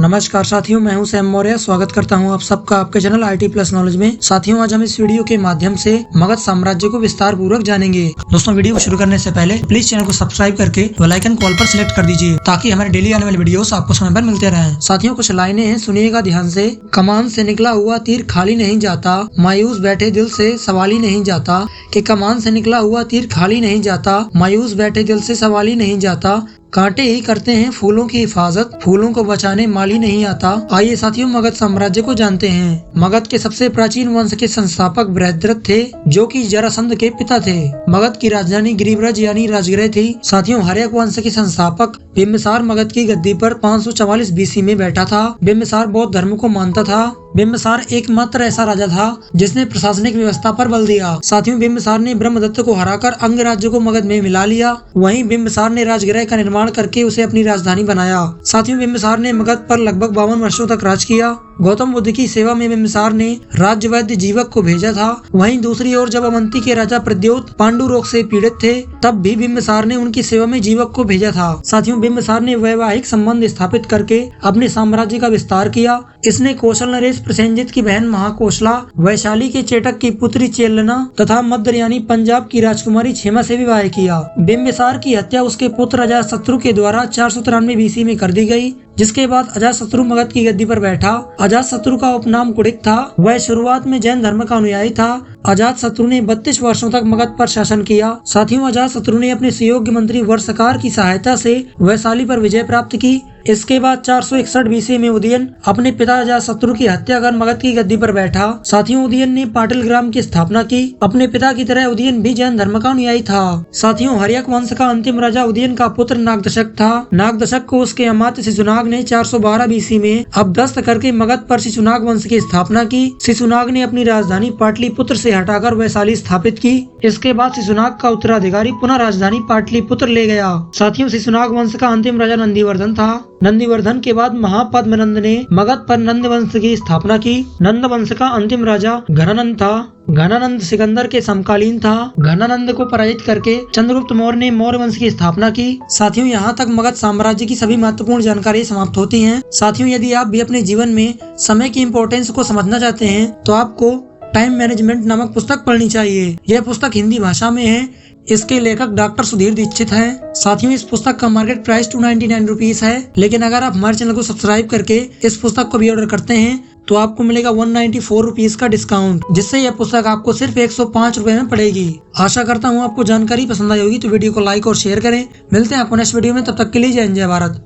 नमस्कार साथियों, मैं हूं सैम मौर्य। स्वागत करता हूं आप सबका आपके चैनल IT प्लस नॉलेज में। साथियों, आज हम इस वीडियो के माध्यम से मगध साम्राज्य को विस्तार पूर्वक जानेंगे। दोस्तों, वीडियो को शुरू करने से पहले प्लीज चैनल को सब्सक्राइब करके बेल आइकन कॉल पर सिलेक्ट कर दीजिए ताकि हमारे डेली आने वाले वीडियोस आपको समय पर मिलते रहें। साथियों, कुछ लाइनें हैं, सुनिएगा ध्यान से। कमान से निकला हुआ तीर खाली नहीं जाता, मायूस बैठे दिल से सवाल ही नहीं जाता। कि कमान से निकला हुआ तीर खाली नहीं जाता, मायूस बैठे दिल से सवाल ही नहीं जाता। कांटे ही करते हैं फूलों की हिफाजत, फूलों को बचाने माली नहीं आता। आइए साथियों, मगध साम्राज्य को जानते हैं। मगध के सबसे प्राचीन वंश के संस्थापक बृहद्रथ थे, जो कि जरासंध के पिता थे। मगध की राजधानी गिरिब्रज यानी राजगृह थी। साथियों, हर्यक वंश के संस्थापक बिंबिसार मगध की गद्दी पर 544 BC में बैठा था। बिंबिसार बौद्ध धर्म को मानता था। बिंबिसार एकमात्र ऐसा राजा था जिसने प्रशासनिक व्यवस्था पर बल दिया। साथियों, बिंबिसार ने ब्रह्मदत्त को हराकर अंग राज्य को मगध में मिला लिया। वहीं बिंबिसार ने राजगृह का निर्माण करके उसे अपनी राजधानी बनाया। साथियों, बिंबिसार ने मगध पर लगभग 52 वर्षों तक राज किया। गौतम बुद्ध की सेवा में बिंबिसार ने राज्य वैद्य जीवक को भेजा था। वहीं दूसरी ओर जब अवंती के राजा प्रद्योत पांडु रोग से पीड़ित थे, तब भी बिंबिसार ने उनकी सेवा में जीवक को भेजा था। साथियों, बिंबिसार ने वैवाहिक संबंध स्थापित करके अपने साम्राज्य का विस्तार किया। इसने कौशल नरेश प्रसेनजित की बहन महाकोशला, वैशाली के चेटक की पुत्री चेलना तथा मद्र यानी पंजाब की राजकुमारी क्षेमा से विवाह किया। बिंबिसार की हत्या उसके पुत्र अजातशत्रु के द्वारा 493 BC में कर दी गई, जिसके बाद अजातशत्रु मगध की गद्दी पर बैठा। अजातशत्रु का उपनाम कुड़िक था। वह शुरुआत में जैन धर्म का अनुयायी था। अजातशत्रु ने 32 वर्षों तक मगध पर शासन किया। साथियों, अजातशत्रु ने अपने सुयोग्य मंत्री वर्षकार की सहायता से वैशाली पर विजय प्राप्त की। इसके बाद 461 BC में उदयन अपने पिता अजातशत्रु की हत्या कर मगध की गद्दी पर बैठा। साथियों, उदयन ने पाटिल ग्राम की स्थापना की। अपने पिता की तरह उदयन भी जैन धर्म का अनुयायी था। साथियों, हर्यक वंश का अंतिम राजा उदयन का पुत्र नागदशक था। नागदशक को उसके अमात्य शिशुनाग ने 412 BC में अभ्यस्त करके मगध पर शिशुनाग वंश की स्थापना की। शिशुनाग ने अपनी राजधानी पाटलिपुत्र से हटाकर वैशाली स्थापित की। इसके बाद शिशुनाग का उत्तराधिकारी पुनः राजधानी पाटलिपुत्र ले गया। साथियों, शिशुनाग वंश का अंतिम राजा नंदीवर्धन था। नंदीवर्धन के बाद महापद्मनंद ने मगध पर नंद वंश की स्थापना की। नंद वंश का अंतिम राजा घनानंद था। घनानंद सिकंदर के समकालीन था। घनानंद को पराजित करके चंद्रगुप्त मौर्य ने मौर्य वंश की स्थापना की। साथियों, यहाँ तक मगध साम्राज्य की सभी महत्वपूर्ण जानकारी समाप्त होती हैं। साथियों, यदि आप भी अपने जीवन में समय की इम्पोर्टेंस को समझना चाहते हैं तो आपको टाइम मैनेजमेंट नामक पुस्तक पढ़नी चाहिए। यह पुस्तक हिंदी भाषा में है। इसके लेखक डॉक्टर सुधीर दीक्षित हैं। साथियों, इस पुस्तक का मार्केट प्राइस 299 रुपीज है, लेकिन अगर आप हमारे चैनल को सब्सक्राइब करके इस पुस्तक को भी ऑर्डर करते हैं तो आपको मिलेगा 194 रुपीज का डिस्काउंट, जिससे यह पुस्तक आपको सिर्फ 105 रुपए में पड़ेगी। आशा करता हूँ आपको जानकारी पसंद आई होगी, तो वीडियो को लाइक और शेयर करें। मिलते हैं आपको नेक्स्ट वीडियो में, तब तक के लिए जय हिंद, जय भारत।